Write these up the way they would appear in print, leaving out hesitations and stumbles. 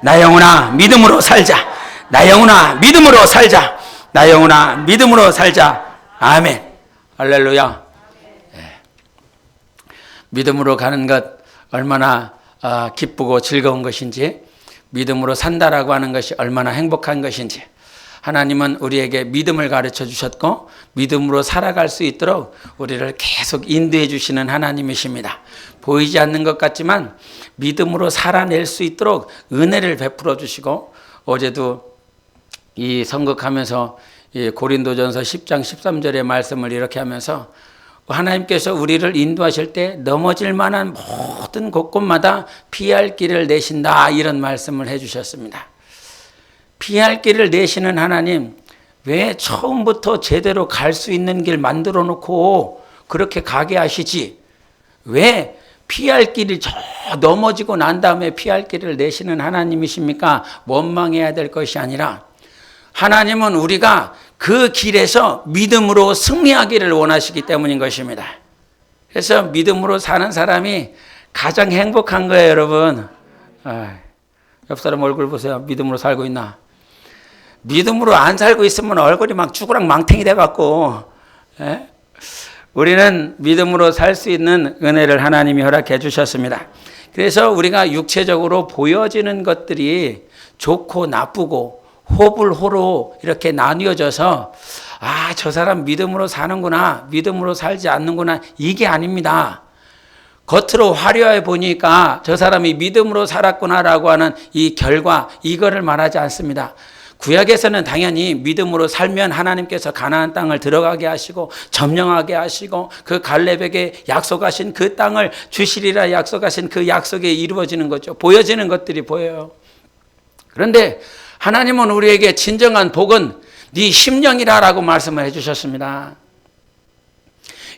나 영혼아 믿음으로 살자. 나 영혼아 믿음으로 살자. 나 영혼아 믿음으로 살자. 아멘. 할렐루야. 믿음으로 가는 것 얼마나 기쁘고 즐거운 것인지, 믿음으로 산다라고 하는 것이 얼마나 행복한 것인지, 하나님은 우리에게 믿음을 가르쳐 주셨고 믿음으로 살아갈 수 있도록 우리를 계속 인도해 주시는 하나님이십니다. 보이지 않는 것 같지만 믿음으로 살아낼 수 있도록 은혜를 베풀어 주시고, 어제도 이 선곡하면서 이 고린도전서 10장 13절의 말씀을 이렇게 하면서 하나님께서 우리를 인도하실 때 넘어질 만한 모든 곳곳마다 피할 길을 내신다, 이런 말씀을 해주셨습니다. 피할 길을 내시는 하나님, 왜 처음부터 제대로 갈 수 있는 길 만들어 놓고 그렇게 가게 하시지? 왜 피할 길이 저 넘어지고 난 다음에 피할 길을 내시는 하나님이십니까? 원망해야 될 것이 아니라 하나님은 우리가 그 길에서 믿음으로 승리하기를 원하시기 때문인 것입니다. 그래서 믿음으로 사는 사람이 가장 행복한 거예요, 여러분. 옆 사람 얼굴 보세요. 믿음으로 살고 있나? 믿음으로 안 살고 있으면 얼굴이 막 쭈그랑 망탱이 돼갖고, 우리는 믿음으로 살 수 있는 은혜를 하나님이 허락해 주셨습니다. 그래서 우리가 육체적으로 보여지는 것들이 좋고 나쁘고 호불호로 이렇게 나뉘어져서 저 사람 믿음으로 사는구나, 믿음으로 살지 않는구나, 이게 아닙니다. 겉으로 화려해 보니까 저 사람이 믿음으로 살았구나라고 하는 이 결과, 이거를 말하지 않습니다. 구약에서는 당연히 믿음으로 살면 하나님께서 가나안 땅을 들어가게 하시고 점령하게 하시고 그 갈렙에게 약속하신 그 땅을 주시리라 약속하신 그 약속이 이루어지는 거죠. 보여지는 것들이 보여요. 그런데 하나님은 우리에게 진정한 복은 네 심령이라고 말씀을 해주셨습니다.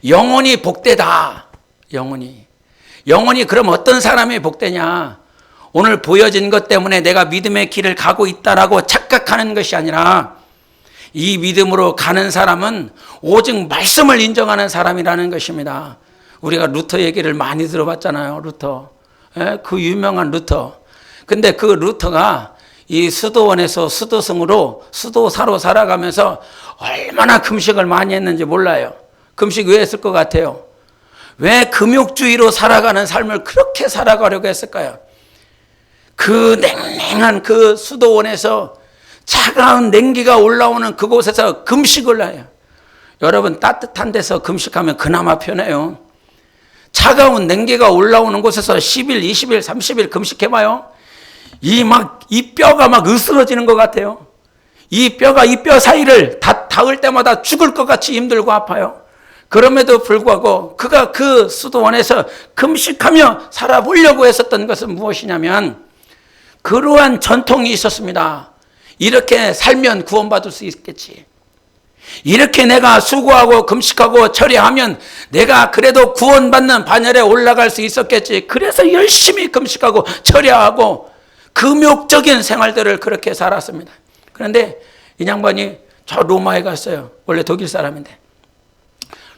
영혼이 복되다. 영혼이 그럼 어떤 사람이 복되냐? 오늘 보여진 것 때문에 내가 믿음의 길을 가고 있다라고 착각하는 것이 아니라, 이 믿음으로 가는 사람은 오직 말씀을 인정하는 사람이라는 것입니다. 우리가 루터 얘기를 많이 들어봤잖아요. 루터. 그 유명한 루터. 근데 그 루터가 이 수도원에서 수도승으로 수도사로 살아가면서 얼마나 금식을 많이 했는지 몰라요. 금식 왜 했을 것 같아요? 왜 금욕주의로 살아가는 삶을 그렇게 살아가려고 했을까요? 그 냉랭한 그 수도원에서 차가운 냉기가 올라오는 그곳에서 금식을 해요. 여러분, 따뜻한 데서 금식하면 그나마 편해요. 차가운 냉기가 올라오는 곳에서 10일, 20일, 30일 금식해봐요. 이 뼈가 막 으스러지는 것 같아요. 이 뼈가 이 뼈 사이를 닿을 때마다 죽을 것 같이 힘들고 아파요. 그럼에도 불구하고 그가 그 수도원에서 금식하며 살아보려고 했었던 것은 무엇이냐면, 그러한 전통이 있었습니다. 이렇게 살면 구원받을 수 있겠지. 이렇게 내가 수고하고 금식하고 철회하면 내가 그래도 구원받는 반열에 올라갈 수 있었겠지. 그래서 열심히 금식하고 철회하고 금욕적인 생활들을 그렇게 살았습니다. 그런데 이 양반이 저 로마에 갔어요. 원래 독일 사람인데.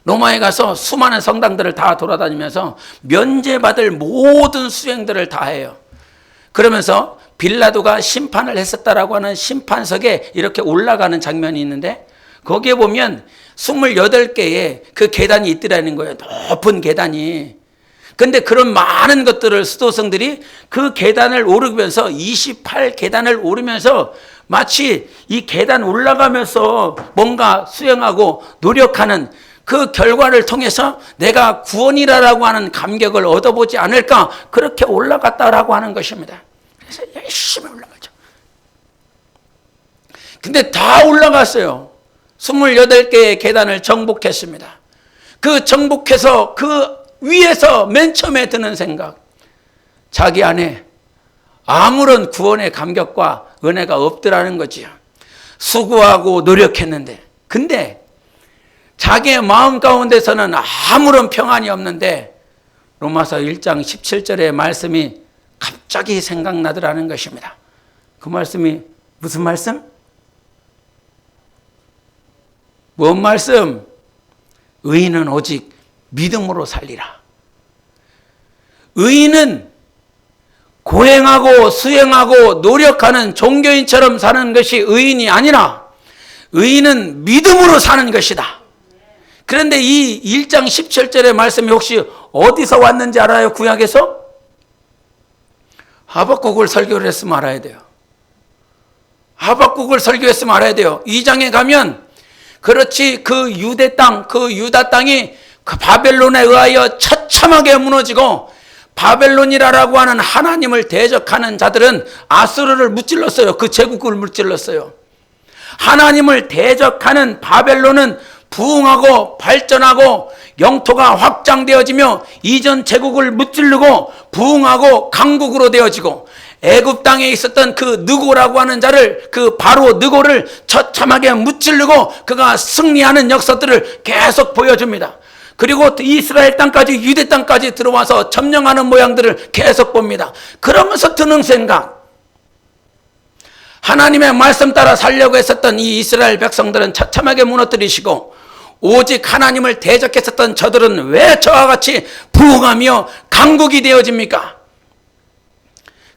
로마에 가서 수많은 성당들을 다 돌아다니면서 면제받을 모든 수행들을 다 해요. 그러면서 빌라도가 심판을 했었다라고 하는 심판석에 이렇게 올라가는 장면이 있는데, 거기에 보면 28개의 그 계단이 있더라는 거예요. 높은 계단이. 근데 그런 많은 것들을 수도승들이 그 계단을 오르면서 28계단을 오르면서 마치 이 계단 올라가면서 뭔가 수행하고 노력하는 그 결과를 통해서 내가 구원이라고 하는 감격을 얻어보지 않을까, 그렇게 올라갔다라고 하는 것입니다. 그래서 열심히 올라가죠. 근데 다 올라갔어요. 28개의 계단을 정복했습니다. 그 정복해서 그 위에서 맨 처음에 드는 생각, 자기 안에 아무런 구원의 감격과 은혜가 없더라는 거지요. 수고하고 노력했는데, 근데 자기의 마음 가운데서는 아무런 평안이 없는데, 로마서 1장 17절의 말씀이 갑자기 생각나더라는 것입니다. 그 말씀이 무슨 말씀? 뭔 말씀? 의인은 오직 믿음으로 살리라. 의인은 고행하고 수행하고 노력하는 종교인처럼 사는 것이 의인이 아니라 의인은 믿음으로 사는 것이다. 그런데 이 1장 17절의 말씀이 혹시 어디서 왔는지 알아요? 구약에서? 하박국을 설교를 했으면 알아야 돼요. 하박국을 설교했으면 알아야 돼요. 2장에 가면 그렇지 그 유대 땅, 그 유다 땅이 그 바벨론에 의하여 처참하게 무너지고 바벨론이라고 하는 하나님을 대적하는 자들은 아수르를 무찔렀어요. 그 제국을 무찔렀어요. 하나님을 대적하는 바벨론은 부흥하고 발전하고 영토가 확장되어지며 이전 제국을 무찌르고 부흥하고 강국으로 되어지고 애굽 땅에 있었던 그 느고라고 하는 자를 그 바로 느고를 처참하게 무찌르고 그가 승리하는 역사들을 계속 보여줍니다. 그리고 이스라엘 땅까지 유대 땅까지 들어와서 점령하는 모양들을 계속 봅니다. 그러면서 드는 생각, 하나님의 말씀 따라 살려고 했었던 이 이스라엘 백성들은 처참하게 무너뜨리시고 오직 하나님을 대적했었던 저들은 왜 저와 같이 부흥하며 강국이 되어집니까?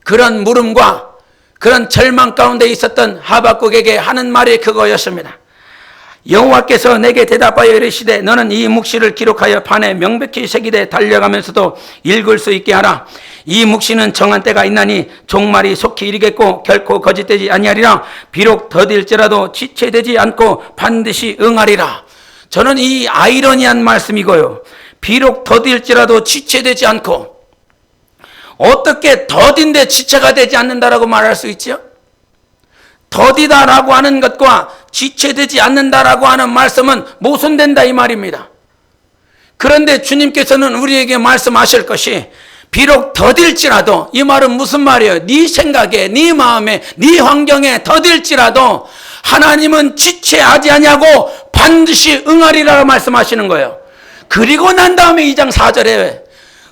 그런 물음과 그런 절망 가운데 있었던 하박국에게 하는 말이 그거였습니다. 여호와께서 내게 대답하여 이르시되 너는 이 묵시를 기록하여 판에 명백히 새기되 달려가면서도 읽을 수 있게 하라. 이 묵시는 정한 때가 있나니 종말이 속히 이르겠고 결코 거짓되지 아니하리라. 비록 더딜지라도 지체되지 않고 반드시 응하리라. 저는 이 아이러니한 말씀이고요. 비록 더딜지라도 지체되지 않고, 어떻게 더딘데 지체가 되지 않는다라고 말할 수 있죠? 더디다라고 하는 것과 지체되지 않는다라고 하는 말씀은 모순된다 이 말입니다. 그런데 주님께서는 우리에게 말씀하실 것이 비록 더딜지라도, 이 말은 무슨 말이에요? 네 생각에, 네 마음에, 네 환경에 더딜지라도 하나님은 지체하지 아니하고 반드시 응하리라 말씀하시는 거예요. 그리고 난 다음에 2장 4절에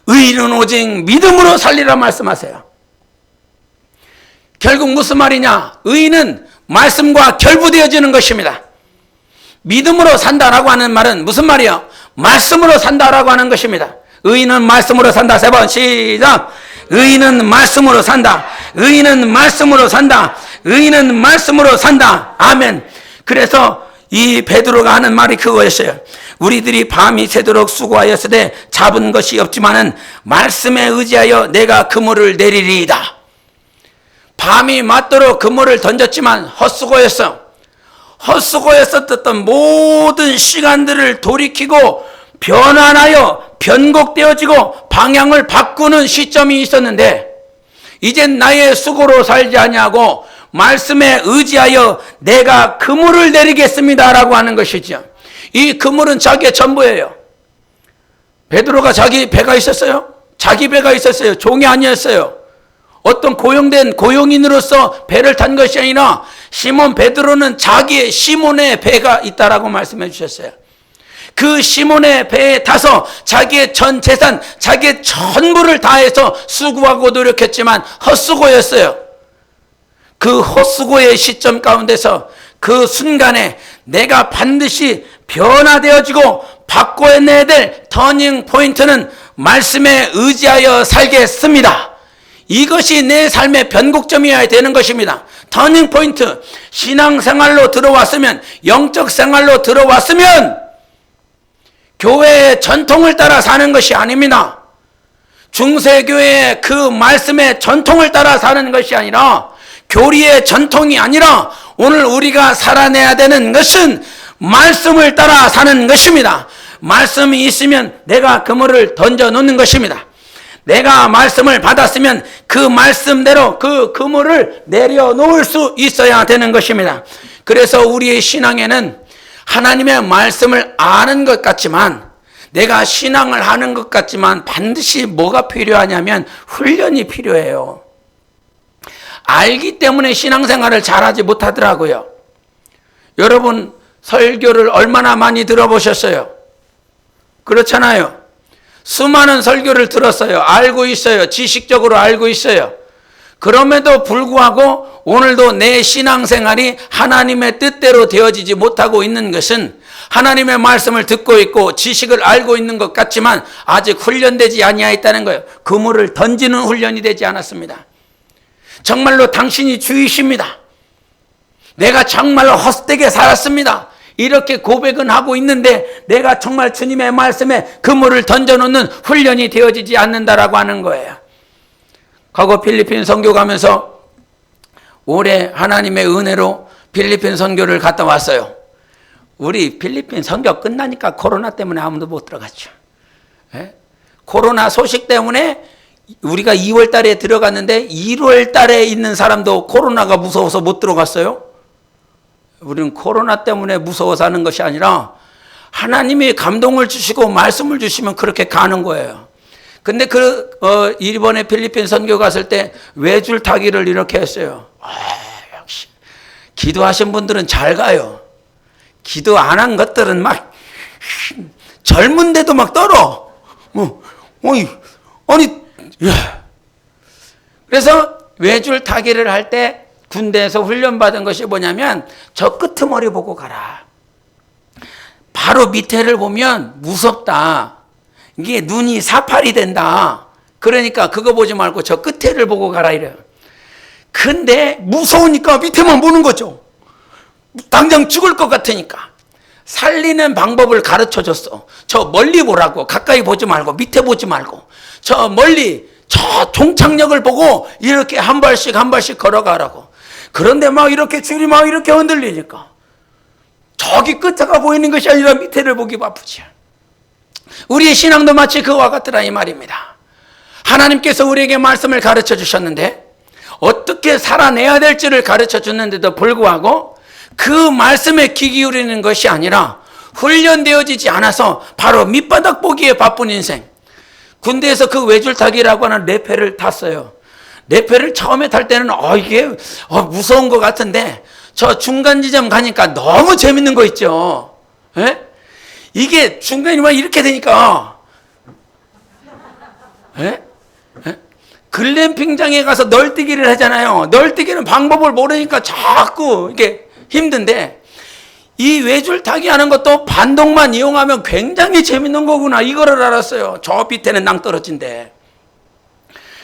의인은 오직 믿음으로 살리라 말씀하세요. 결국 무슨 말이냐? 의인은 말씀과 결부되어지는 것입니다. 믿음으로 산다라고 하는 말은 무슨 말이요? 말씀으로 산다라고 하는 것입니다. 의인은 말씀으로 산다. 3번 시작. 의인은 말씀으로 산다. 의인은 말씀으로 산다. 의인은 말씀으로 산다. 아멘. 그래서 이 베드로가 하는 말이 그거였어요. 우리들이 밤이 새도록 수고하였으되 잡은 것이 없지만은 말씀에 의지하여 내가 그물을 내리리이다. 밤이 맞도록 그물을 던졌지만 헛수고였어. 헛수고였었던 모든 시간들을 돌이키고 변환하여 변곡되어지고 방향을 바꾸는 시점이 있었는데 이젠 나의 수고로 살지 아니하고 말씀에 의지하여 내가 그물을 내리겠습니다 라고 하는 것이죠. 이 그물은 자기의 전부예요. 베드로가 자기 배가 있었어요? 자기 배가 있었어요. 종이 아니었어요. 어떤 고용된 고용인으로서 배를 탄 것이 아니라 시몬 베드로는 자기의 시몬의 배가 있다라고 말씀해 주셨어요. 그 시몬의 배에 타서 자기의 전 재산, 자기의 전부를 다해서 수고하고 노력했지만 헛수고였어요. 그 헛수고의 시점 가운데서 그 순간에 내가 반드시 변화되어지고 바꿔내야 될 터닝 포인트는 말씀에 의지하여 살겠습니다. 이것이 내 삶의 변곡점이어야 되는 것입니다. 터닝 포인트, 신앙생활로 들어왔으면, 영적 생활로 들어왔으면 교회의 전통을 따라 사는 것이 아닙니다. 중세교회의 그 말씀의 전통을 따라 사는 것이 아니라, 교리의 전통이 아니라 오늘 우리가 살아내야 되는 것은 말씀을 따라 사는 것입니다. 말씀이 있으면 내가 그물을 던져 놓는 것입니다. 내가 말씀을 받았으면 그 말씀대로 그 그물을 내려놓을 수 있어야 되는 것입니다. 그래서 우리의 신앙에는 하나님의 말씀을 아는 것 같지만, 내가 신앙을 하는 것 같지만 반드시 뭐가 필요하냐면 훈련이 필요해요. 알기 때문에 신앙생활을 잘하지 못하더라고요. 여러분 설교를 얼마나 많이 들어보셨어요? 그렇잖아요. 수많은 설교를 들었어요. 알고 있어요. 지식적으로 알고 있어요. 그럼에도 불구하고 오늘도 내 신앙생활이 하나님의 뜻대로 되어지지 못하고 있는 것은 하나님의 말씀을 듣고 있고 지식을 알고 있는 것 같지만 아직 훈련되지 아니하였다는 거예요. 그물을 던지는 훈련이 되지 않았습니다. 정말로 당신이 주이십니다. 내가 정말로 헛되게 살았습니다. 이렇게 고백은 하고 있는데 내가 정말 주님의 말씀에 그물을 던져놓는 훈련이 되어지지 않는다라고 하는 거예요. 과거 필리핀 선교 가면서 올해 하나님의 은혜로 필리핀 선교를 갔다 왔어요. 우리 필리핀 선교 끝나니까 코로나 때문에 아무도 못 들어갔죠. 예? 코로나 소식 때문에 우리가 2월 달에 들어갔는데 1월 달에 있는 사람도 코로나가 무서워서 못 들어갔어요. 우리는 코로나 때문에 무서워서 하는 것이 아니라 하나님이 감동을 주시고 말씀을 주시면 그렇게 가는 거예요. 근데 이번에 필리핀 선교 갔을 때 외줄 타기를 이렇게 했어요. 역시 기도하신 분들은 잘 가요. 기도 안 한 것들은 막 젊은데도 막 떨어. 그래서 외줄 타기를 할 때 군대에서 훈련받은 것이 뭐냐면 저 끄트머리 보고 가라. 바로 밑에를 보면 무섭다. 이게 눈이 사팔이 된다. 그러니까 그거 보지 말고 저 끝에를 보고 가라 이래요. 근데 무서우니까 밑에만 보는 거죠. 당장 죽을 것 같으니까. 살리는 방법을 가르쳐 줬어. 저 멀리 보라고. 가까이 보지 말고 밑에 보지 말고 저 멀리 저 종착역을 보고 이렇게 한 발씩 한 발씩 걸어가라고. 그런데 막 이렇게 줄이 막 이렇게 흔들리니까 저기 끝에가 보이는 것이 아니라 밑에를 보기 바쁘지. 우리의 신앙도 마치 그와 같더라 이 말입니다. 하나님께서 우리에게 말씀을 가르쳐 주셨는데 어떻게 살아내야 될지를 가르쳐 줬는데도 불구하고 그 말씀에 귀 기울이는 것이 아니라 훈련되어지지 않아서 바로 밑바닥 보기에 바쁜 인생. 군대에서 그 외줄타기라고 하는 레페를 탔어요. 레페를 처음에 탈 때는 이게 무서운 것 같은데 저 중간 지점 가니까 너무 재밌는 거 있죠. 에? 이게 중간이 막 이렇게 되니까 글램핑장에 가서 널뛰기를 하잖아요. 널뛰기는 방법을 모르니까 자꾸 이게 힘든데 이 외줄타기 하는 것도 반동만 이용하면 굉장히 재밌는 거구나 이거를 알았어요. 저 밑에는 낭떠러지인데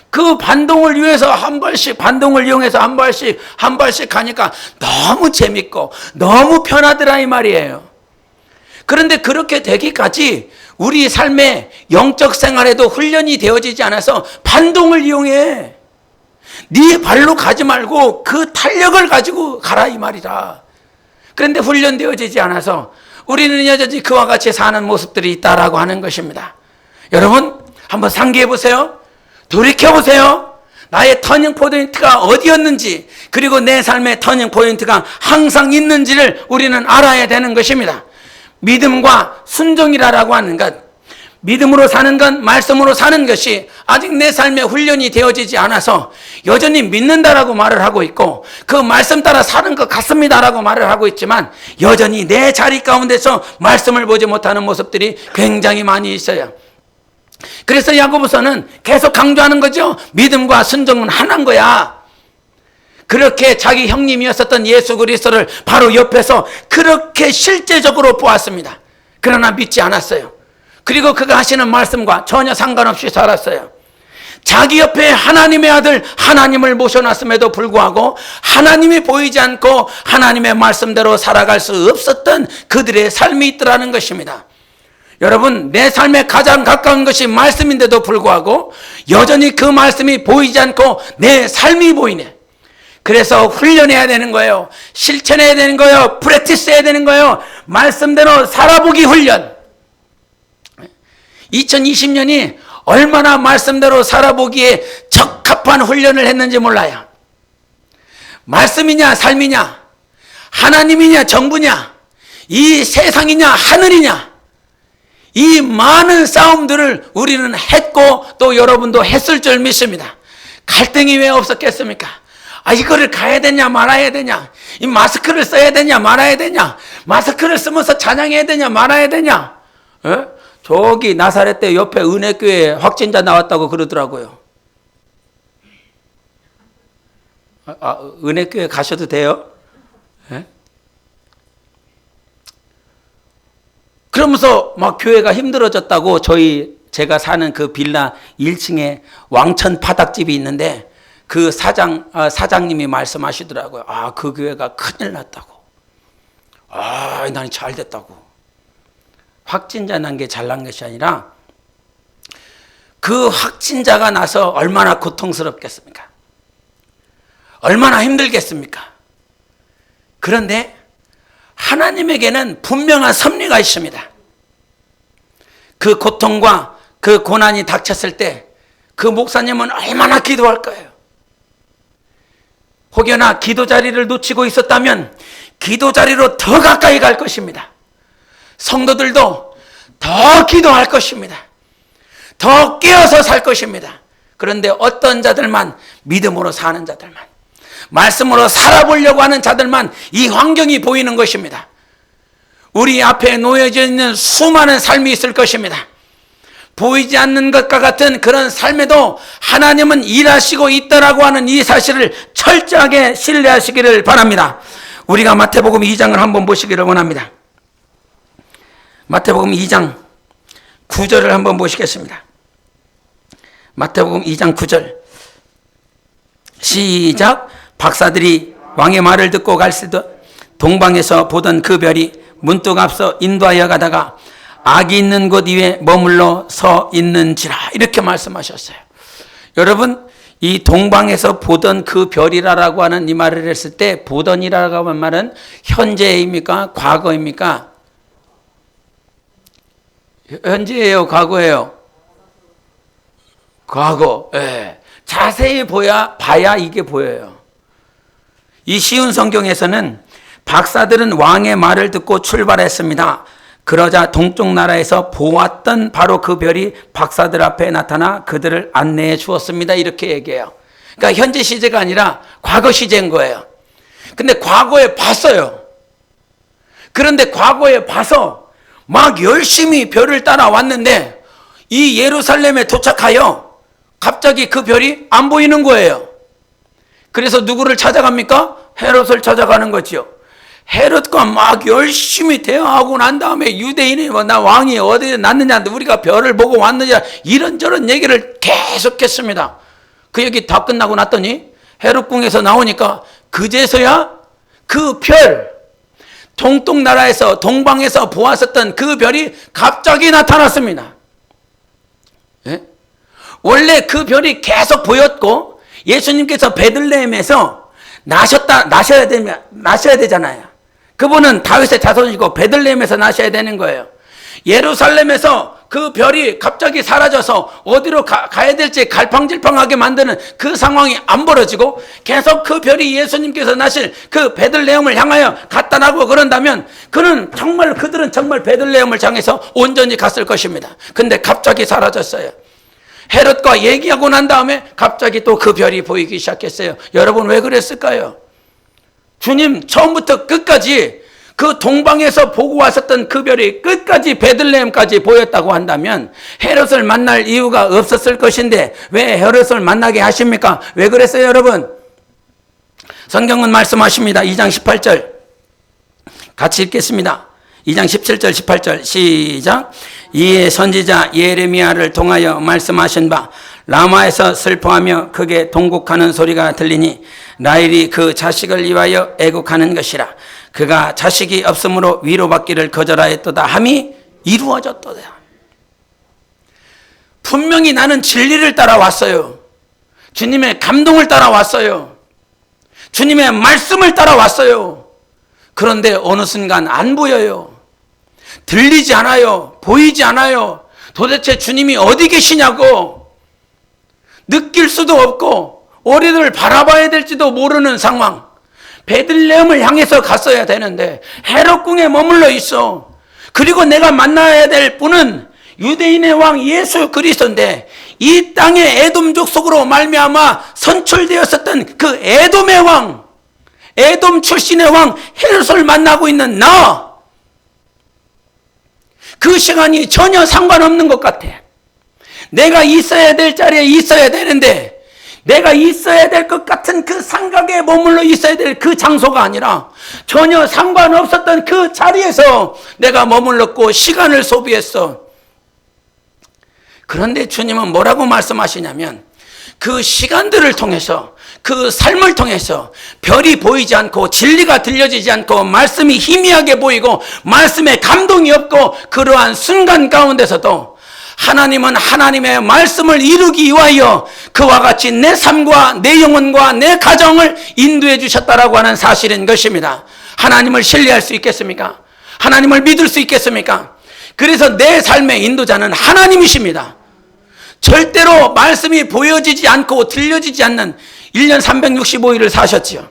그 반동을 위해서 한 발씩 반동을 이용해서 한 발씩 가니까 너무 재밌고 너무 편하더라 이 말이에요. 그런데 그렇게 되기까지 우리 삶의 영적 생활에도 훈련이 되어지지 않아서 반동을 이용해. 네 발로 가지 말고 그 탄력을 가지고 가라 이 말이다. 그런데 훈련되어지지 않아서 우리는 여전히 그와 같이 사는 모습들이 있다라고 하는 것입니다. 여러분 한번 상기해 보세요. 돌이켜 보세요. 나의 터닝 포인트가 어디였는지 그리고 내 삶의 터닝 포인트가 항상 있는지를 우리는 알아야 되는 것입니다. 믿음과 순종이라고 하는 것, 믿음으로 사는 것, 말씀으로 사는 것이 아직 내 삶에 훈련이 되어지지 않아서 여전히 믿는다라고 말을 하고 있고 그 말씀 따라 사는 것 같습니다라고 말을 하고 있지만 여전히 내 자리 가운데서 말씀을 보지 못하는 모습들이 굉장히 많이 있어요. 그래서 야고보서는 계속 강조하는 거죠. 믿음과 순종은 하나인 거야. 그렇게 자기 형님이었었던 예수 그리스도를 바로 옆에서 그렇게 실제적으로 보았습니다. 그러나 믿지 않았어요. 그리고 그가 하시는 말씀과 전혀 상관없이 살았어요. 자기 옆에 하나님의 아들 하나님을 모셔놨음에도 불구하고 하나님이 보이지 않고 하나님의 말씀대로 살아갈 수 없었던 그들의 삶이 있더라는 것입니다. 여러분 내 삶에 가장 가까운 것이 말씀인데도 불구하고 여전히 그 말씀이 보이지 않고 내 삶이 보이네. 그래서 훈련해야 되는 거예요. 실천해야 되는 거예요. 프랙티스 해야 되는 거예요. 말씀대로 살아보기 훈련. 2020년이 얼마나 말씀대로 살아보기에 적합한 훈련을 했는지 몰라요. 말씀이냐 삶이냐 하나님이냐 정부냐 이 세상이냐 하늘이냐 이 많은 싸움들을 우리는 했고 또 여러분도 했을 줄 믿습니다. 갈등이 왜 없었겠습니까? 이거를 가야 되냐 말아야 되냐, 이 마스크를 써야 되냐 말아야 되냐, 마스크를 쓰면서 찬양해야 되냐 말아야 되냐. 저기 나사렛대 옆에 은혜교회 확진자 나왔다고 그러더라고요. 은혜교회 가셔도 돼요? 그러면서 막 교회가 힘들어졌다고 제가 사는 그 빌라 1층에 왕천 파닭집이 있는데 그 사장님이 말씀하시더라고요. 그 교회가 큰일 났다고. 난 잘 됐다고. 확진자 난 게 잘난 것이 아니라 그 확진자가 나서 얼마나 고통스럽겠습니까? 얼마나 힘들겠습니까? 그런데 하나님에게는 분명한 섭리가 있습니다. 그 고통과 그 고난이 닥쳤을 때 그 목사님은 얼마나 기도할 거예요. 혹여나 기도 자리를 놓치고 있었다면 기도 자리로 더 가까이 갈 것입니다. 성도들도 더 기도할 것입니다. 더 깨어서 살 것입니다. 그런데 어떤 자들만, 믿음으로 사는 자들만, 말씀으로 살아보려고 하는 자들만 이 환경이 보이는 것입니다. 우리 앞에 놓여져 있는 수많은 삶이 있을 것입니다. 보이지 않는 것과 같은 그런 삶에도 하나님은 일하시고 있다라고 하는 이 사실을 철저하게 신뢰하시기를 바랍니다. 우리가 마태복음 2장을 한번 보시기를 원합니다. 마태복음 2장 9절을 한번 보시겠습니다. 마태복음 2장 9절 시작. 박사들이 왕의 말을 듣고 갈새도 동방에서 보던 그 별이 문득 앞서 인도하여 가다가 악이 있는 곳 위에 머물러 서 있는지라, 이렇게 말씀하셨어요. 여러분, 이 동방에서 보던 그 별이라고 하는 이 말을 했을 때 보던이라고 하는 말은 현재입니까? 과거입니까? 현재예요? 과거예요? 과거. 예. 자세히 봐야 이게 보여요. 이 쉬운 성경에서는 박사들은 왕의 말을 듣고 출발했습니다. 그러자 동쪽 나라에서 보았던 바로 그 별이 박사들 앞에 나타나 그들을 안내해 주었습니다. 이렇게 얘기해요. 그러니까 현재 시제가 아니라 과거 시제인 거예요. 근데 과거에 봤어요. 그런데 과거에 봐서 막 열심히 별을 따라왔는데 이 예루살렘에 도착하여 갑자기 그 별이 안 보이는 거예요. 그래서 누구를 찾아갑니까? 헤롯을 찾아가는 거죠. 헤롯과 막 열심히 대화하고 난 다음에 유대인이 나 왕이 어디에 났느냐, 우리가 별을 보고 왔느냐, 이런저런 얘기를 계속했습니다. 그 얘기 다 끝나고 났더니 헤롯궁에서 나오니까 그제서야 그 별, 동쪽 나라에서 동방에서 보았었던 그 별이 갑자기 나타났습니다. 예? 원래 그 별이 계속 보였고 예수님께서 베들레헴에서 나셔야 되잖아요. 그분은 다윗의 자손이고 베들레헴에서 나셔야 되는 거예요. 예루살렘에서 그 별이 갑자기 사라져서 어디로 가야 될지 갈팡질팡하게 만드는 그 상황이 안 벌어지고 계속 그 별이 예수님께서 나실 그 베들레헴을 향하여 갔다라고 그런다면 그들은 정말 베들레헴을 향해서 온전히 갔을 것입니다. 근데 갑자기 사라졌어요. 헤롯과 얘기하고 난 다음에 갑자기 또 그 별이 보이기 시작했어요. 여러분, 왜 그랬을까요? 주님 처음부터 끝까지 그 동방에서 보고 왔었던 그 별이 끝까지 베들레헴까지 보였다고 한다면 헤롯을 만날 이유가 없었을 것인데 왜 헤롯을 만나게 하십니까? 왜 그랬어요, 여러분? 성경은 말씀하십니다. 2장 18절 같이 읽겠습니다. 2장 17절 18절 시작. 이에 선지자 예레미야를 통하여 말씀하신 바 라마에서 슬퍼하며 크게 동곡하는 소리가 들리니 라헬이 그 자식을 위하여 애곡하는 것이라. 그가 자식이 없으므로 위로받기를 거절하였도다 함이 이루어졌도다. 분명히 나는 진리를 따라왔어요. 주님의 감동을 따라왔어요. 주님의 말씀을 따라왔어요. 그런데 어느 순간 안 보여요. 들리지 않아요. 보이지 않아요. 도대체 주님이 어디 계시냐고 느낄 수도 없고 오리를 바라봐야 될지도 모르는 상황. 베들레헴을 향해서 갔어야 되는데 헤롯궁에 머물러 있어. 그리고 내가 만나야 될 분은 유대인의 왕 예수 그리스도인데 이 땅의 에돔 족속으로 말미암아 선출되었었던 그 에돔의 왕, 에돔 출신의 왕 헤롯을 만나고 있는 나, 그 시간이 전혀 상관없는 것 같아. 내가 있어야 될 자리에 있어야 되는데 내가 있어야 될 것 같은 그 상각에 머물러 있어야 될 그 장소가 아니라 전혀 상관없었던 그 자리에서 내가 머물렀고 시간을 소비했어. 그런데 주님은 뭐라고 말씀하시냐면 그 시간들을 통해서, 그 삶을 통해서 별이 보이지 않고 진리가 들려지지 않고 말씀이 희미하게 보이고 말씀에 감동이 없고 그러한 순간 가운데서도 하나님은 하나님의 말씀을 이루기 위하여 그와 같이 내 삶과 내 영혼과 내 가정을 인도해 주셨다라고 하는 사실인 것입니다. 하나님을 신뢰할 수 있겠습니까? 하나님을 믿을 수 있겠습니까? 그래서 내 삶의 인도자는 하나님이십니다. 절대로 말씀이 보여지지 않고 들려지지 않는 1년 365일을 사셨지요.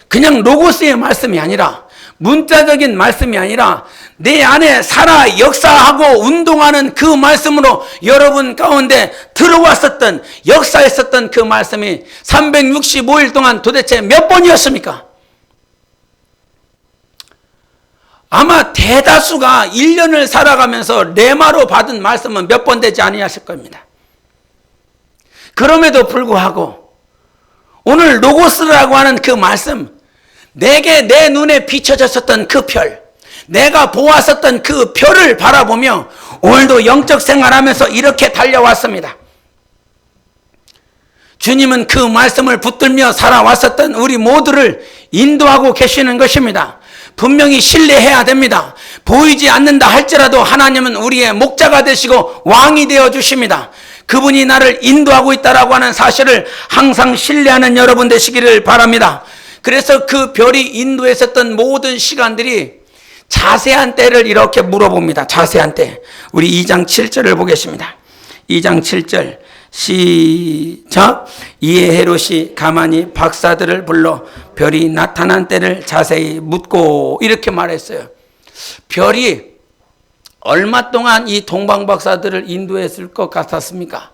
그냥 로고스의 말씀이 아니라, 문자적인 말씀이 아니라 내 안에 살아 역사하고 운동하는 그 말씀으로 여러분 가운데 들어왔었던, 역사했었던 그 말씀이 365일 동안 도대체 몇 번이었습니까? 아마 대다수가 1년을 살아가면서 레마로 받은 말씀은 몇 번 되지 아니하실 겁니다. 그럼에도 불구하고 오늘 로고스라고 하는 그 말씀, 내게 내 눈에 비춰졌었던 그 별, 내가 보았었던 그 별을 바라보며 오늘도 영적 생활하면서 이렇게 달려왔습니다. 주님은 그 말씀을 붙들며 살아왔었던 우리 모두를 인도하고 계시는 것입니다. 분명히 신뢰해야 됩니다. 보이지 않는다 할지라도 하나님은 우리의 목자가 되시고 왕이 되어 주십니다. 그분이 나를 인도하고 있다라고 하는 사실을 항상 신뢰하는 여러분 되시기를 바랍니다. 그래서 그 별이 인도했었던 모든 시간들이 자세한 때를 이렇게 물어봅니다. 자세한 때. 우리 2장 7절을 보겠습니다. 2장 7절 시작. 이에 헤롯이 가만히 박사들을 불러 별이 나타난 때를 자세히 묻고 이렇게 말했어요. 별이 얼마 동안 이 동방 박사들을 인도했을 것 같았습니까?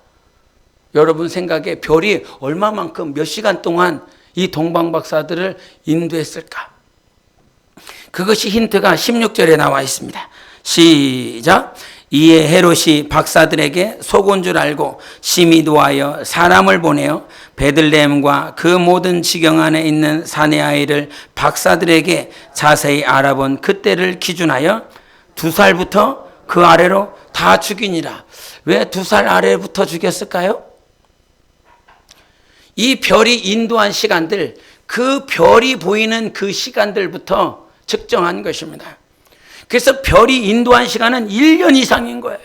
여러분 생각에 별이 얼마만큼 몇 시간 동안 이 동방 박사들을 인도했을까? 그것이 힌트가 16절에 나와 있습니다. 시작. 이에 헤롯이 박사들에게 속은 줄 알고 심히 노하여 사람을 보내어 베들레헴과 그 모든 지경 안에 있는 사내 아이를 박사들에게 자세히 알아본 그때를 기준하여 2살부터 그 아래로 다 죽이니라. 왜 2살 아래부터 죽였을까요? 이 별이 인도한 시간들, 그 별이 보이는 그 시간들부터 측정한 것입니다. 그래서 별이 인도한 시간은 1년 이상인 거예요.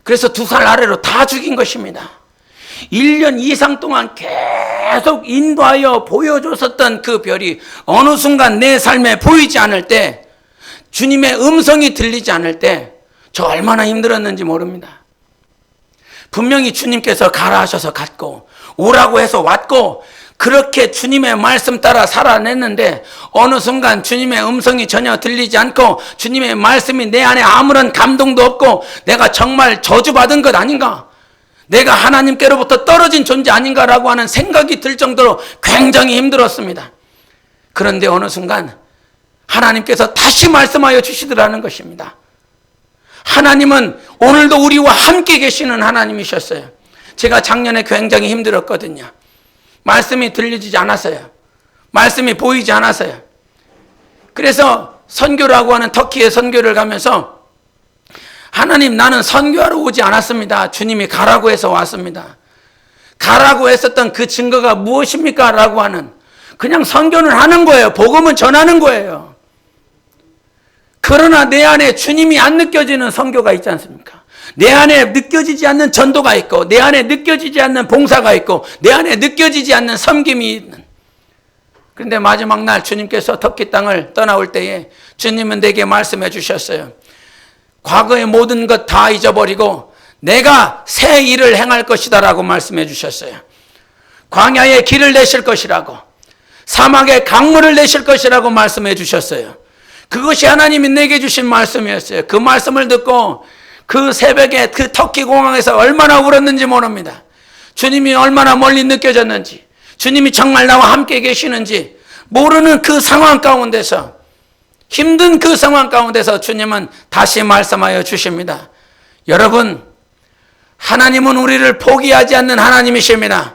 그래서 2살 아래로 다 죽인 것입니다. 1년 이상 동안 계속 인도하여 보여줬었던 그 별이 어느 순간 내 삶에 보이지 않을 때, 주님의 음성이 들리지 않을 때 저 얼마나 힘들었는지 모릅니다. 분명히 주님께서 가라 하셔서 갔고 오라고 해서 왔고 그렇게 주님의 말씀 따라 살아냈는데 어느 순간 주님의 음성이 전혀 들리지 않고 주님의 말씀이 내 안에 아무런 감동도 없고 내가 정말 저주받은 것 아닌가? 내가 하나님께로부터 떨어진 존재 아닌가라고 하는 생각이 들 정도로 굉장히 힘들었습니다. 그런데 어느 순간 하나님께서 다시 말씀하여 주시더라는 것입니다. 하나님은 오늘도 우리와 함께 계시는 하나님이셨어요. 제가 작년에 굉장히 힘들었거든요. 말씀이 들리지 않았어요. 말씀이 보이지 않았어요. 그래서 선교라고 하는 터키에 선교를 가면서 하나님, 나는 선교하러 오지 않았습니다. 주님이 가라고 해서 왔습니다. 가라고 했었던 그 증거가 무엇입니까? 라고 하는, 그냥 선교는 하는 거예요. 복음은 전하는 거예요. 그러나 내 안에 주님이 안 느껴지는 선교가 있지 않습니까? 내 안에 느껴지지 않는 전도가 있고 내 안에 느껴지지 않는 봉사가 있고 내 안에 느껴지지 않는 섬김이 있는. 그런데 마지막 날 주님께서 터키 땅을 떠나올 때에 주님은 내게 말씀해 주셨어요. 과거의 모든 것 다 잊어버리고 내가 새 일을 행할 것이다 라고 말씀해 주셨어요. 광야에 길을 내실 것이라고, 사막에 강물을 내실 것이라고 말씀해 주셨어요. 그것이 하나님이 내게 주신 말씀이었어요. 그 말씀을 듣고 그 새벽에 그 터키 공항에서 얼마나 울었는지 모릅니다. 주님이 얼마나 멀리 느껴졌는지, 주님이 정말 나와 함께 계시는지 모르는 그 상황 가운데서, 힘든 그 상황 가운데서 주님은 다시 말씀하여 주십니다. 여러분, 하나님은 우리를 포기하지 않는 하나님이십니다.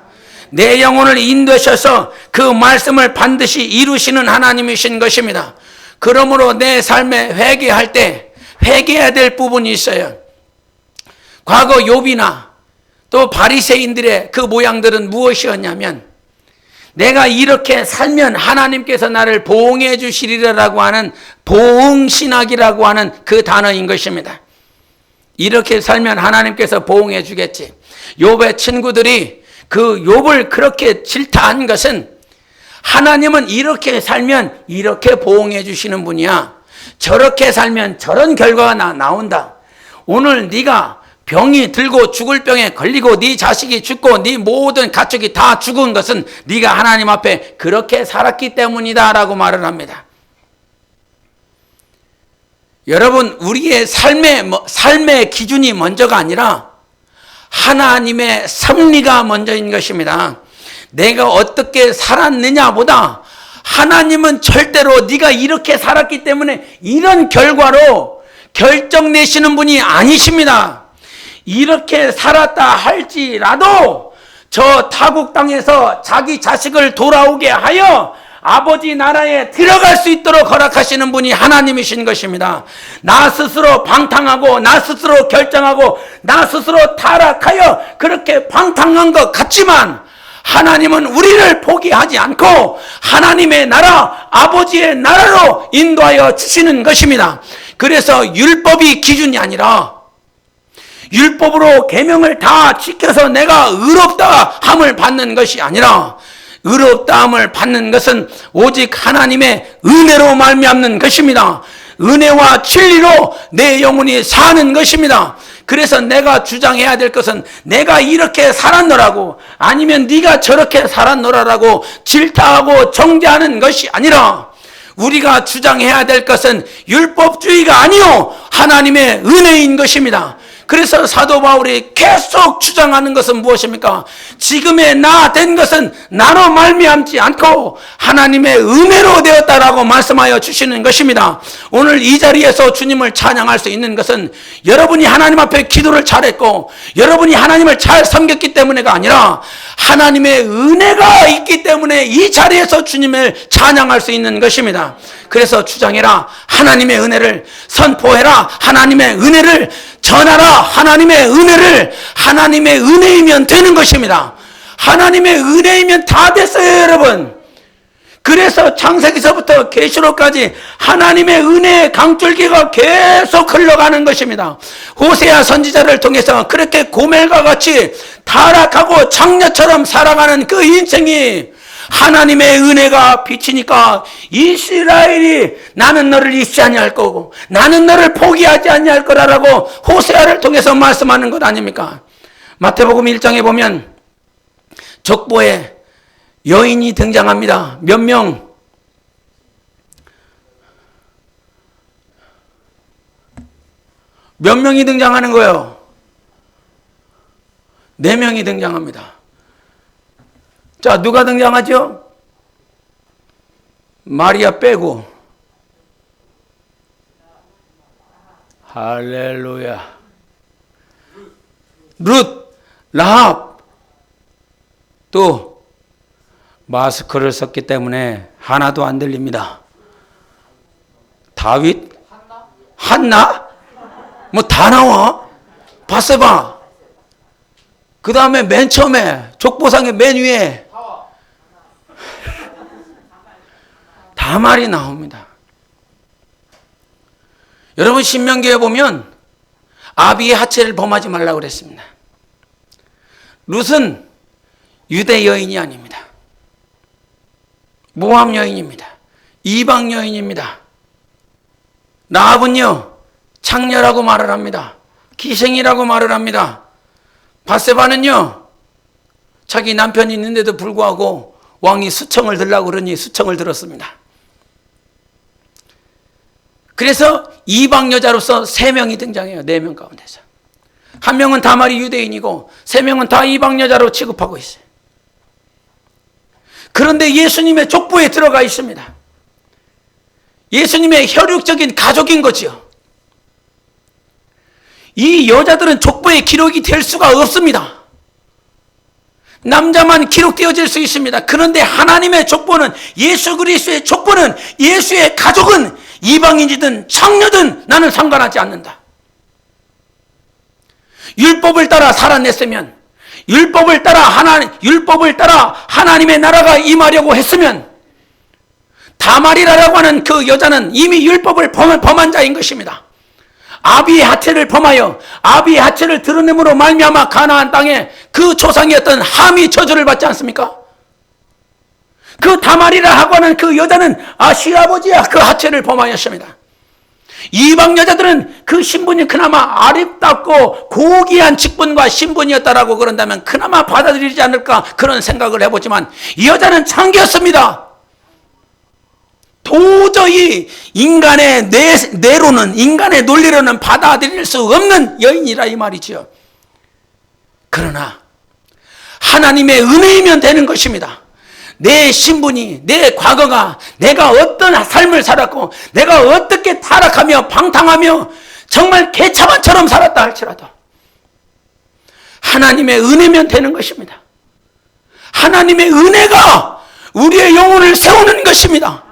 내 영혼을 인도하셔서 그 말씀을 반드시 이루시는 하나님이신 것입니다. 그러므로 내 삶에 회개할 때 회개해야 될 부분이 있어요. 과거 욥이나 또 바리새인들의 그 모양들은 무엇이었냐면 내가 이렇게 살면 하나님께서 나를 보응해 주시리라고 하는 보응신학이라고 하는 그 단어인 것입니다. 이렇게 살면 하나님께서 보응해 주겠지. 욥의 친구들이 그 욥을 그렇게 질타한 것은 하나님은 이렇게 살면 이렇게 보응해 주시는 분이야. 저렇게 살면 저런 결과가 나온다. 오늘 네가 병이 들고 죽을 병에 걸리고 네 자식이 죽고 네 모든 가축이 다 죽은 것은 네가 하나님 앞에 그렇게 살았기 때문이다 라고 말을 합니다. 여러분, 우리의 삶의 기준이 먼저가 아니라 하나님의 섭리가 먼저인 것입니다. 내가 어떻게 살았느냐보다 하나님은 절대로 네가 이렇게 살았기 때문에 이런 결과로 결정 내시는 분이 아니십니다. 이렇게 살았다 할지라도 저 타국 땅에서 자기 자식을 돌아오게 하여 아버지 나라에 들어갈 수 있도록 허락하시는 분이 하나님이신 것입니다. 나 스스로 방탕하고 나 스스로 결정하고 나 스스로 타락하여 그렇게 방탕한 것 같지만 하나님은 우리를 포기하지 않고 하나님의 나라, 아버지의 나라로 인도하여 주시는 것입니다. 그래서 율법이 기준이 아니라 율법으로 계명을 다 지켜서 내가 의롭다 함을 받는 것이 아니라 의롭다 함을 받는 것은 오직 하나님의 은혜로 말미암는 것입니다. 은혜와 진리로 내 영혼이 사는 것입니다. 그래서 내가 주장해야 될 것은 내가 이렇게 살았노라고 아니면 네가 저렇게 살았노라라고 질타하고 정죄하는 것이 아니라 우리가 주장해야 될 것은 율법주의가 아니요 하나님의 은혜인 것입니다. 그래서 사도 바울이 계속 주장하는 것은 무엇입니까? 지금의 나 된 것은 나로 말미암지 않고 하나님의 은혜로 되었다라고 말씀하여 주시는 것입니다. 오늘 이 자리에서 주님을 찬양할 수 있는 것은 여러분이 하나님 앞에 기도를 잘했고 여러분이 하나님을 잘 섬겼기 때문에가 아니라 하나님의 은혜가 있기 때문에 이 자리에서 주님을 찬양할 수 있는 것입니다. 그래서 주장해라 하나님의 은혜를, 선포해라 하나님의 은혜를, 전하라 하나님의 은혜를. 하나님의 은혜이면 되는 것입니다. 하나님의 은혜이면 다 됐어요, 여러분. 그래서 창세기서부터 계시록까지 하나님의 은혜의 강줄기가 계속 흘러가는 것입니다. 호세아 선지자를 통해서 그렇게 고멜과 같이 타락하고 장녀처럼 살아가는 그 인생이 하나님의 은혜가 비치니까 이스라엘이 나는 너를 잊지 아니할 거고 나는 너를 포기하지 아니할 거라고 호세아를 통해서 말씀하는 것 아닙니까? 마태복음 1장에 보면 족보에 여인이 등장합니다. 몇 명? 몇 명이 등장하는 거예요? 4명이 등장합니다. 자, 누가 등장하죠? 마리아 빼고. 할렐루야. 룻, 라합. 또 마스크를 썼기 때문에 하나도 안 들립니다. 다윗? 한나? 뭐 다 나와? 바세바. 그 다음에 맨 처음에 족보상의 맨 위에 다말이 나옵니다. 여러분 신명기에 보면 아비의 하체를 범하지 말라고 그랬습니다. 룻은 유대 여인이 아닙니다. 모함 여인입니다. 이방 여인입니다. 라합은요 창녀라고 말을 합니다. 기생이라고 말을 합니다. 바세바는요 자기 남편이 있는데도 불구하고 왕이 수청을 들라고 그러니 수청을 들었습니다. 그래서 이방 여자로서 3명이 등장해요. 4명 가운데서. 1명은 다말이 유대인이고 3명은 다 이방 여자로 취급하고 있어요. 그런데 예수님의 족보에 들어가 있습니다. 예수님의 혈육적인 가족인 거죠. 이 여자들은 족보에 기록이 될 수가 없습니다. 남자만 기록되어질 수 있습니다. 그런데 하나님의 족보는, 예수 그리스도의 족보는, 예수의 가족은 이방인이든 창녀든 나는 상관하지 않는다. 율법을 따라 살아냈으면, 율법을 따라 하나님의 나라가 임하려고 했으면 다말이라고 하는 그 여자는 이미 율법을 범한 자인 것입니다. 아비의 하체를 범하여 아비의 하체를 드러냄으로 말미암아 가나안 땅에 그 조상이었던 함이 저주를 받지 않습니까? 그 다말이라 하고 하는 그 여자는 시아버지의 그 하체를 범하였습니다. 이방 여자들은 그 신분이 그나마 아름답고 고귀한 직분과 신분이었다라고 그런다면 그나마 받아들이지 않을까 그런 생각을 해보지만 이 여자는 창기였습니다. 도저히 인간의 뇌로는, 인간의 논리로는 받아들일 수 없는 여인이라 이 말이지요. 그러나 하나님의 은혜이면 되는 것입니다. 내 신분이, 내 과거가, 내가 어떤 삶을 살았고 내가 어떻게 타락하며 방탕하며 정말 개차반처럼 살았다 할지라도 하나님의 은혜면 되는 것입니다. 하나님의 은혜가 우리의 영혼을 세우는 것입니다.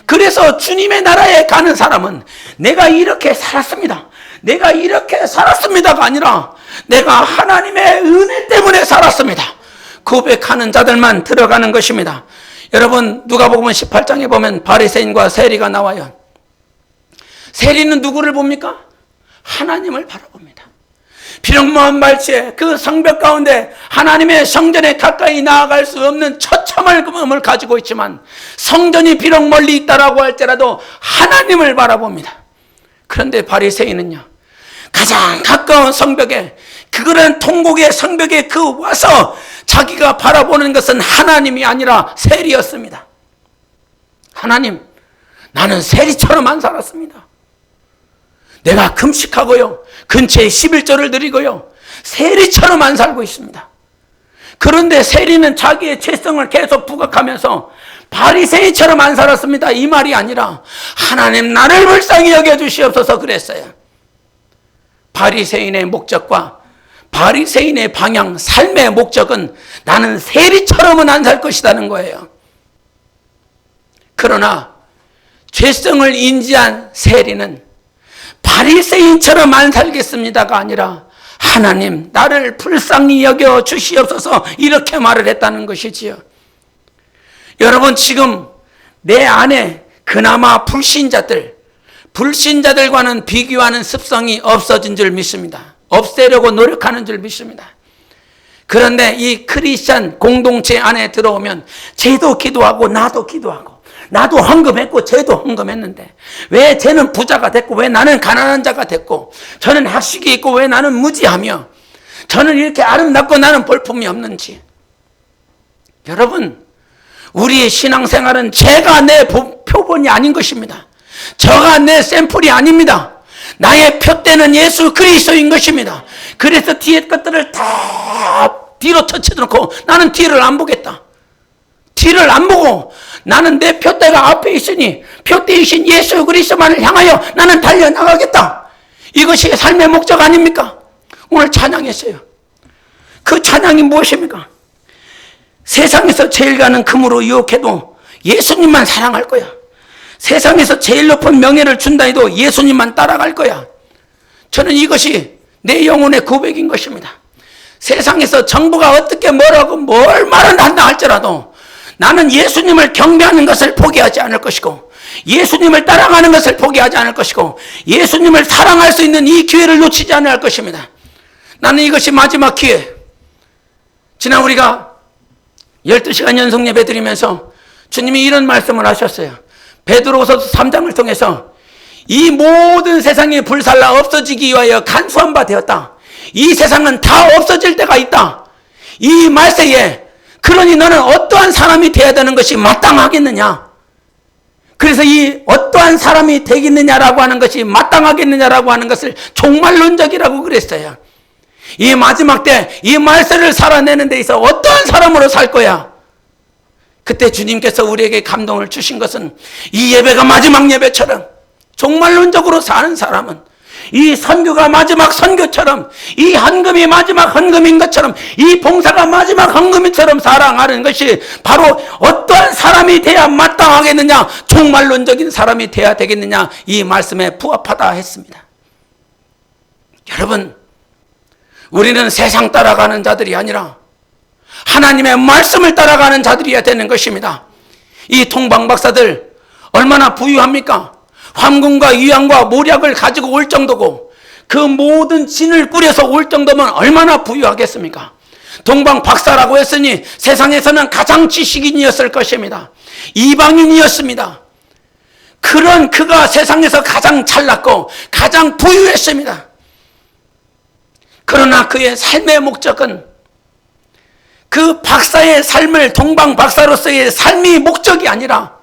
그래서 주님의 나라에 가는 사람은 내가 이렇게 살았습니다, 내가 이렇게 살았습니다가 아니라 내가 하나님의 은혜 때문에 살았습니다 고백하는 자들만 들어가는 것입니다. 여러분, 누가복음 18장에 보면 바리새인과 세리가 나와요. 세리는 누구를 봅니까? 하나님을 바라봅니다. 비록 먼 발치에 그 성벽 가운데 하나님의 성전에 가까이 나아갈 수 없는 처참함을 가지고 있지만 성전이 비록 멀리 있다라고 할지라도 하나님을 바라봅니다. 그런데 바리새인은요, 가장 가까운 성벽에, 그거는 통곡의 성벽에 와서 자기가 바라보는 것은 하나님이 아니라 세리였습니다. 하나님, 나는 세리처럼 안 살았습니다. 내가 금식하고요, 근처에 11조를 드리고요, 세리처럼 안 살고 있습니다. 그런데 세리는 자기의 죄성을 계속 부각하면서 바리새인처럼 안 살았습니다. 이 말이 아니라 하나님, 나를 불쌍히 여겨주시옵소서 그랬어요. 바리새인의 목적과 바리새인의 방향, 삶의 목적은 나는 세리처럼은 안 살 것이라는 거예요. 그러나 죄성을 인지한 세리는 바리새인처럼 안 살겠습니다가 아니라 하나님, 나를 불쌍히 여겨 주시옵소서 이렇게 말을 했다는 것이지요. 여러분, 지금 내 안에 그나마 불신자들과는 비교하는 습성이 없어진 줄 믿습니다. 없애려고 노력하는 줄 믿습니다. 그런데 이 크리스찬 공동체 안에 들어오면 쟤도 기도하고 나도 기도하고, 나도 헌금했고 쟤도 헌금했는데 왜 쟤는 부자가 됐고 왜 나는 가난한 자가 됐고, 저는 학식이 있고 왜 나는 무지하며, 저는 이렇게 아름답고 나는 볼품이 없는지. 여러분, 우리의 신앙생활은 제가 내 표본이 아닌 것입니다. 저가 내 샘플이 아닙니다. 나의 표대는 예수 그리스도인 것입니다. 그래서 뒤에 것들을 다 뒤로 터치놓고 나는 뒤를 안 보겠다. 뒤를 안 보고 나는 내 표대가 앞에 있으니 표대이신 예수 그리스도만을 향하여 나는 달려나가겠다. 이것이 삶의 목적 아닙니까? 오늘 찬양했어요. 그 찬양이 무엇입니까? 세상에서 제일 가는 금으로 유혹해도 예수님만 사랑할 거야. 세상에서 제일 높은 명예를 준다 해도 예수님만 따라갈 거야. 저는 이것이 내 영혼의 고백인 것입니다. 세상에서 정부가 어떻게 뭐라고 뭘 말을 한다 할지라도 나는 예수님을 경배하는 것을 포기하지 않을 것이고, 예수님을 따라가는 것을 포기하지 않을 것이고, 예수님을 사랑할 수 있는 이 기회를 놓치지 않을 것입니다. 나는 이것이 마지막 기회. 지난 우리가 12시간 연속 예배 드리면서 주님이 이런 말씀을 하셨어요. 베드로후서 3장을 통해서 이 모든 세상이 불살라 없어지기 위하여 간수한 바 되었다. 이 세상은 다 없어질 때가 있다. 이 말세에 그러니 너는 어떠한 사람이 되어야 되는 것이 마땅하겠느냐. 그래서 이 어떠한 사람이 되겠느냐라고 하는 것이 마땅하겠느냐라고 하는 것을 종말론적이라고 그랬어요. 이 마지막 때 이 말세를 살아내는 데 있어 어떠한 사람으로 살 거야. 그때 주님께서 우리에게 감동을 주신 것은 이 예배가 마지막 예배처럼 종말론적으로 사는 사람은 이 선교가 마지막 선교처럼, 이 헌금이 마지막 헌금인 것처럼, 이 봉사가 마지막 헌금인처럼 살아가는 것이 바로 어떠한 사람이 돼야 마땅하겠느냐, 종말론적인 사람이 돼야 되겠느냐, 이 말씀에 부합하다 했습니다. 여러분, 우리는 세상 따라가는 자들이 아니라 하나님의 말씀을 따라가는 자들이어야 되는 것입니다. 이 동방박사들 얼마나 부유합니까? 황금과 유황과 모략을 가지고 올 정도고 그 모든 진을 꾸려서 올 정도면 얼마나 부유하겠습니까? 동방박사라고 했으니 세상에서는 가장 지식인이었을 것입니다. 이방인이었습니다. 그런 그가 세상에서 가장 잘났고 가장 부유했습니다. 그러나 그의 삶의 목적은 그 박사의 삶을 동방박사로서의 삶이 목적이 아니라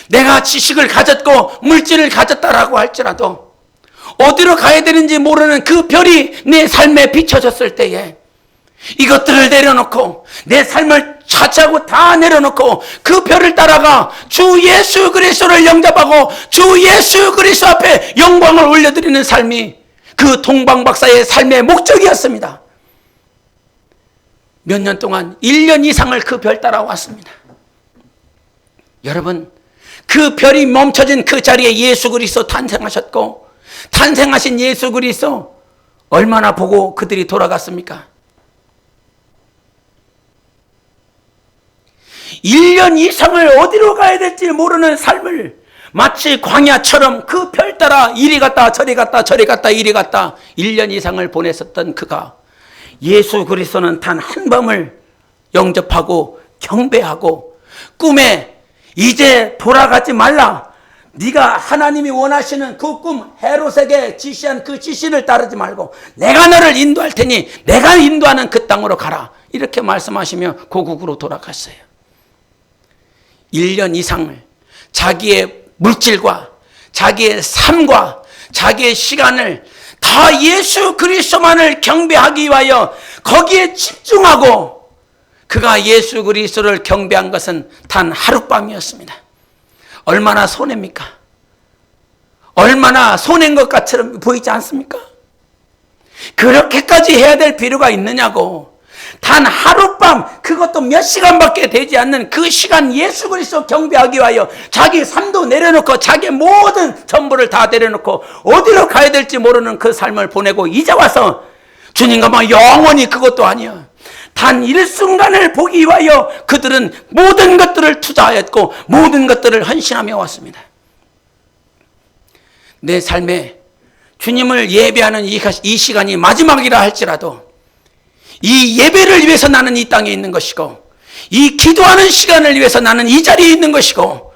내가 지식을 가졌고 물질을 가졌다라고 할지라도 어디로 가야 되는지 모르는 그 별이 내 삶에 비춰졌을 때에 이것들을 내려놓고 내 삶을 차치하고 다 내려놓고 그 별을 따라가 주 예수 그리스도를 영접하고 주 예수 그리스도 앞에 영광을 올려드리는 삶이 그 동방박사의 삶의 목적이었습니다. 몇 년 동안 1년 이상을 그 별 따라왔습니다. 여러분, 그 별이 멈춰진 그 자리에 예수 그리스도 탄생하셨고 탄생하신 예수 그리스도 얼마나 보고 그들이 돌아갔습니까? 1년 이상을 어디로 가야 될지 모르는 삶을 마치 광야처럼 그 별 따라 이리 갔다 저리 갔다 저리 갔다 이리 갔다 1년 이상을 보냈었던 그가 예수 그리스도는 단 한 밤을 영접하고 경배하고 꿈에 이제 돌아가지 말라. 네가 하나님이 원하시는 그 꿈 헤롯에게 지시한 그 지시를 따르지 말고 내가 너를 인도할 테니 내가 인도하는 그 땅으로 가라. 이렇게 말씀하시며 고국으로 돌아갔어요. 1년 이상을 자기의 물질과 자기의 삶과 자기의 시간을 다 예수 그리스도만을 경배하기 위하여 거기에 집중하고 그가 예수 그리스도를 경배한 것은 단 하룻밤이었습니다. 얼마나 손해입니까? 얼마나 손해인 것 같처럼 보이지 않습니까? 그렇게까지 해야 될 필요가 있느냐고. 단 하룻밤, 그것도 몇 시간밖에 되지 않는 그 시간 예수 그리스도 경배하기 위하여 자기 삶도 내려놓고 자기 모든 전부를 다 내려놓고 어디로 가야 될지 모르는 그 삶을 보내고 이제 와서 주님과 막 영원히 그것도 아니야. 단 일순간을 보기 위하여 그들은 모든 것들을 투자하였고 모든 것들을 헌신하며 왔습니다. 내 삶에 주님을 예배하는 이 시간이 마지막이라 할지라도 이 예배를 위해서 나는 이 땅에 있는 것이고 이 기도하는 시간을 위해서 나는 이 자리에 있는 것이고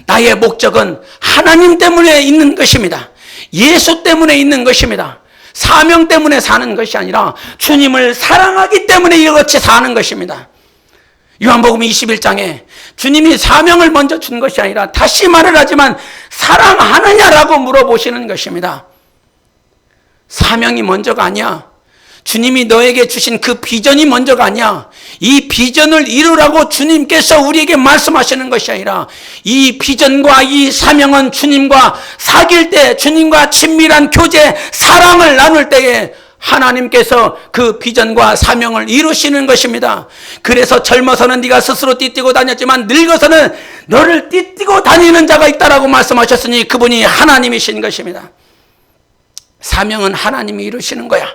나의 목적은 하나님 때문에 있는 것입니다. 예수 때문에 있는 것입니다. 사명 때문에 사는 것이 아니라 주님을 사랑하기 때문에 이렇게 사는 것입니다. 요한복음 21장에 주님이 사명을 먼저 준 것이 아니라 다시 말을 하지만 사랑하느냐라고 물어보시는 것입니다. 사명이 먼저가 아니야. 주님이 너에게 주신 그 비전이 먼저가 아니야. 이 비전을 이루라고 주님께서 우리에게 말씀하시는 것이 아니라 이 비전과 이 사명은 주님과 사귈 때 주님과 친밀한 교제, 사랑을 나눌 때에 하나님께서 그 비전과 사명을 이루시는 것입니다. 그래서 젊어서는 네가 스스로 띠뛰고 다녔지만 늙어서는 너를 띠뛰고 다니는 자가 있다라고 말씀하셨으니 그분이 하나님이신 것입니다. 사명은 하나님이 이루시는 거야.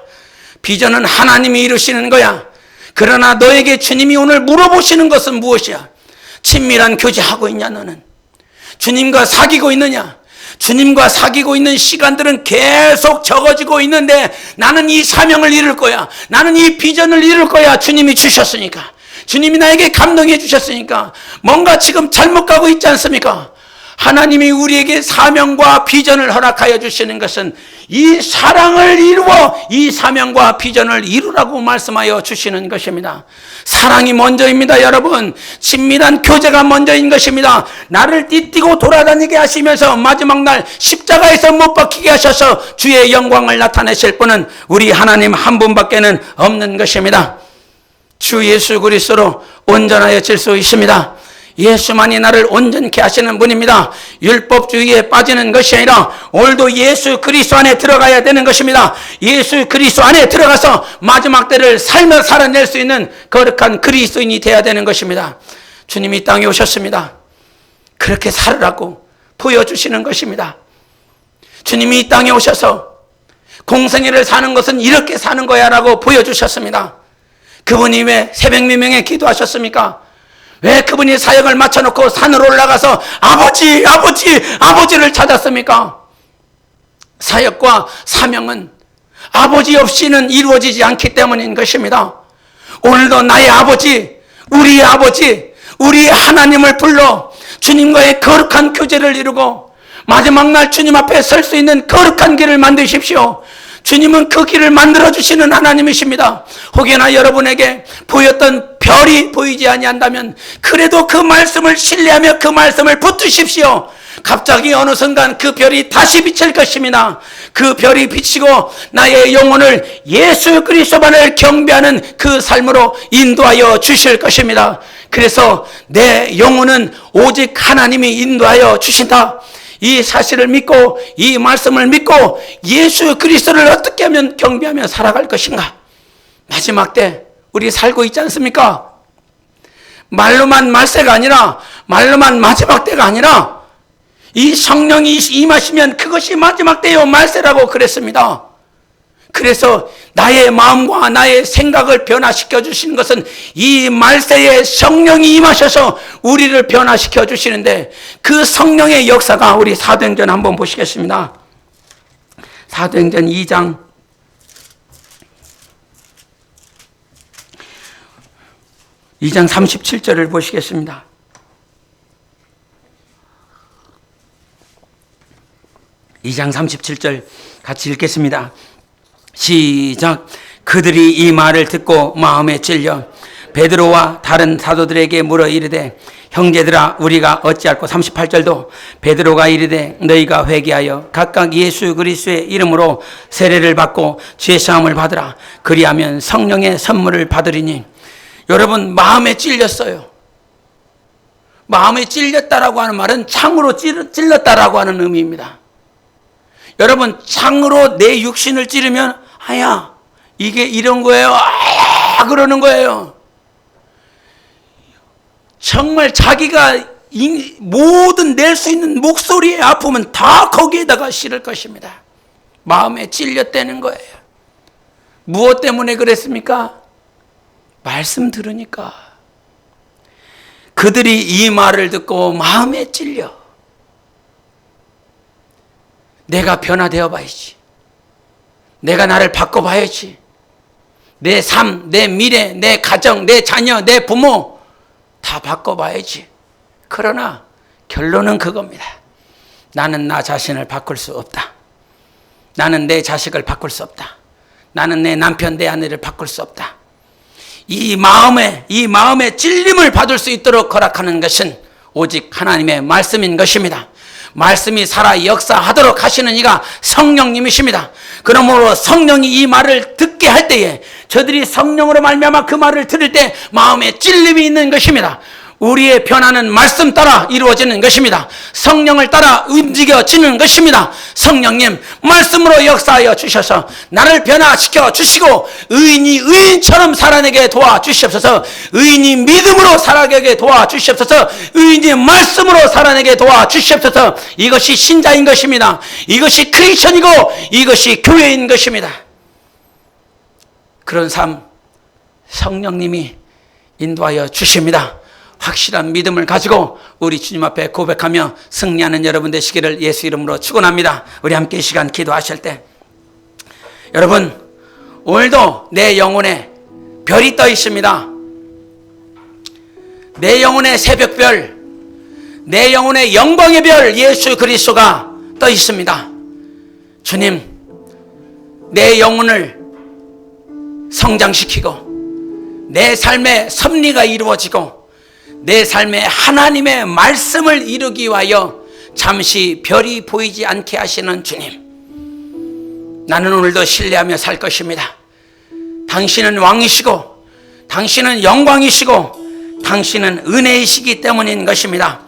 비전은 하나님이 이루시는 거야. 그러나 너에게 주님이 오늘 물어보시는 것은 무엇이야? 친밀한 교제하고 있냐 너는? 주님과 사귀고 있느냐? 주님과 사귀고 있는 시간들은 계속 적어지고 있는데 나는 이 사명을 이룰 거야. 나는 이 비전을 이룰 거야. 주님이 주셨으니까. 주님이 나에게 감동해 주셨으니까. 뭔가 지금 잘못 가고 있지 않습니까? 하나님이 우리에게 사명과 비전을 허락하여 주시는 것은 이 사랑을 이루어 이 사명과 비전을 이루라고 말씀하여 주시는 것입니다. 사랑이 먼저입니다, 여러분. 친밀한 교제가 먼저인 것입니다. 나를 띠뛰고 돌아다니게 하시면서 마지막 날 십자가에서 못 박히게 하셔서 주의 영광을 나타내실 분은 우리 하나님 한 분밖에는 없는 것입니다. 주 예수 그리스도로 온전하여질 수 있습니다. 예수만이 나를 온전케 하시는 분입니다. 율법주의에 빠지는 것이 아니라 오늘도 예수 그리스도 안에 들어가야 되는 것입니다. 예수 그리스도 안에 들어가서 마지막 때를 살며 살아낼 수 있는 거룩한 그리스도인이 되어야 되는 것입니다. 주님이 땅에 오셨습니다. 그렇게 살으라고 보여주시는 것입니다. 주님이 이 땅에 오셔서 공생애를 사는 것은 이렇게 사는 거야 라고 보여주셨습니다. 그분이 왜 새벽 미명에 기도하셨습니까? 왜 그분이 사역을 마쳐놓고 산으로 올라가서 아버지를 찾았습니까? 사역과 사명은 아버지 없이는 이루어지지 않기 때문인 것입니다. 오늘도 나의 아버지, 우리 하나님을 불러 주님과의 거룩한 교제를 이루고 마지막 날 주님 앞에 설 수 있는 거룩한 길을 만드십시오. 주님은 그 길을 만들어주시는 하나님이십니다. 혹여나 여러분에게 보였던 별이 보이지 아니한다면 그래도 그 말씀을 신뢰하며 그 말씀을 붙드십시오. 갑자기 어느 순간 그 별이 다시 비칠 것입니다. 그 별이 비치고 나의 영혼을 예수 그리스도만을 경배하는 그 삶으로 인도하여 주실 것입니다. 그래서 내 영혼은 오직 하나님이 인도하여 주신다. 이 사실을 믿고 이 말씀을 믿고 예수 그리스도를 어떻게 하면 경배하며 살아갈 것인가? 마지막 때 우리 살고 있지 않습니까? 말로만 말세가 아니라 말로만 마지막 때가 아니라 이 성령이 임하시면 그것이 마지막 때요 말세라고 그랬습니다. 그래서 나의 마음과 나의 생각을 변화시켜 주시는 것은 이 말세에 성령이 임하셔서 우리를 변화시켜 주시는데 그 성령의 역사가 우리 사도행전 한번 보시겠습니다. 사도행전 2장 37절을 보시겠습니다. 이 장 37절 같이 읽겠습니다. 시작. 그들이 이 말을 듣고 마음에 찔려 베드로와 다른 사도들에게 물어 이르되 형제들아 우리가 어찌할꼬. 38절도 베드로가 이르되 너희가 회개하여 각각 예수 그리스도의 이름으로 세례를 받고 죄사함을 받으라. 그리하면 성령의 선물을 받으리니. 여러분 마음에 찔렸어요. 마음에 찔렸다라고 하는 말은 창으로 찔렀다라고 하는 의미입니다. 여러분 창으로 내 육신을 찌르면 아야 이게 이런 거예요. 아야 그러는 거예요. 정말 자기가 모든 낼 수 있는 목소리의 아픔은 다 거기에다가 실을 것입니다. 마음에 찔렸다는 거예요. 무엇 때문에 그랬습니까? 말씀 들으니까. 그들이 이 말을 듣고 마음에 찔려. 내가 변화되어 봐야지. 내가 나를 바꿔봐야지. 내 삶, 내 미래, 내 가정, 내 자녀, 내 부모 다 바꿔봐야지. 그러나 결론은 그겁니다. 나는 나 자신을 바꿀 수 없다. 나는 내 자식을 바꿀 수 없다. 나는 내 남편, 내 아내를 바꿀 수 없다. 이 마음에 찔림을 받을 수 있도록 허락하는 것은 오직 하나님의 말씀인 것입니다. 말씀이 살아 역사하도록 하시는 이가 성령님이십니다. 그러므로 성령이 이 말을 듣게 할 때에 저들이 성령으로 말미암아 그 말을 들을 때 마음에 찔림이 있는 것입니다. 우리의 변화는 말씀 따라 이루어지는 것입니다. 성령을 따라 움직여지는 것입니다. 성령님 말씀으로 역사하여 주셔서 나를 변화시켜 주시고 의인이 의인처럼 살아내게 도와주시옵소서. 의인이 믿음으로 살아내게 도와주시옵소서. 의인이 말씀으로 살아내게 도와주시옵소서. 이것이 신자인 것입니다. 이것이 크리스천이고 이것이 교회인 것입니다. 그런 삶 성령님이 인도하여 주십니다. 확실한 믿음을 가지고 우리 주님 앞에 고백하며 승리하는 여러분 되시기를 예수 이름으로 축원합니다. 우리 함께 이 시간 기도하실 때 여러분 오늘도 내 영혼에 별이 떠 있습니다. 내 영혼의 새벽별, 내 영혼의 영광의 별 예수 그리스도가 떠 있습니다. 주님 내 영혼을 성장시키고 내 삶의 섭리가 이루어지고 내 삶에 하나님의 말씀을 이루기 위하여 잠시 별이 보이지 않게 하시는 주님, 나는 오늘도 신뢰하며 살 것입니다. 당신은 왕이시고 당신은 영광이시고 당신은 은혜이시기 때문인 것입니다.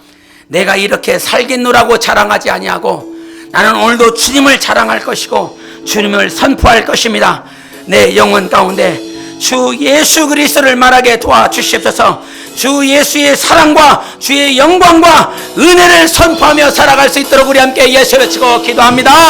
내가 이렇게 살겠노라고 자랑하지 아니하고 나는 오늘도 주님을 자랑할 것이고 주님을 선포할 것입니다. 내 영혼 가운데 주 예수 그리스도를 말하게 도와주시옵소서. 주 예수의 사랑과 주의 영광과 은혜를 선포하며 살아갈 수 있도록 우리 함께 예수 외치고 기도합니다.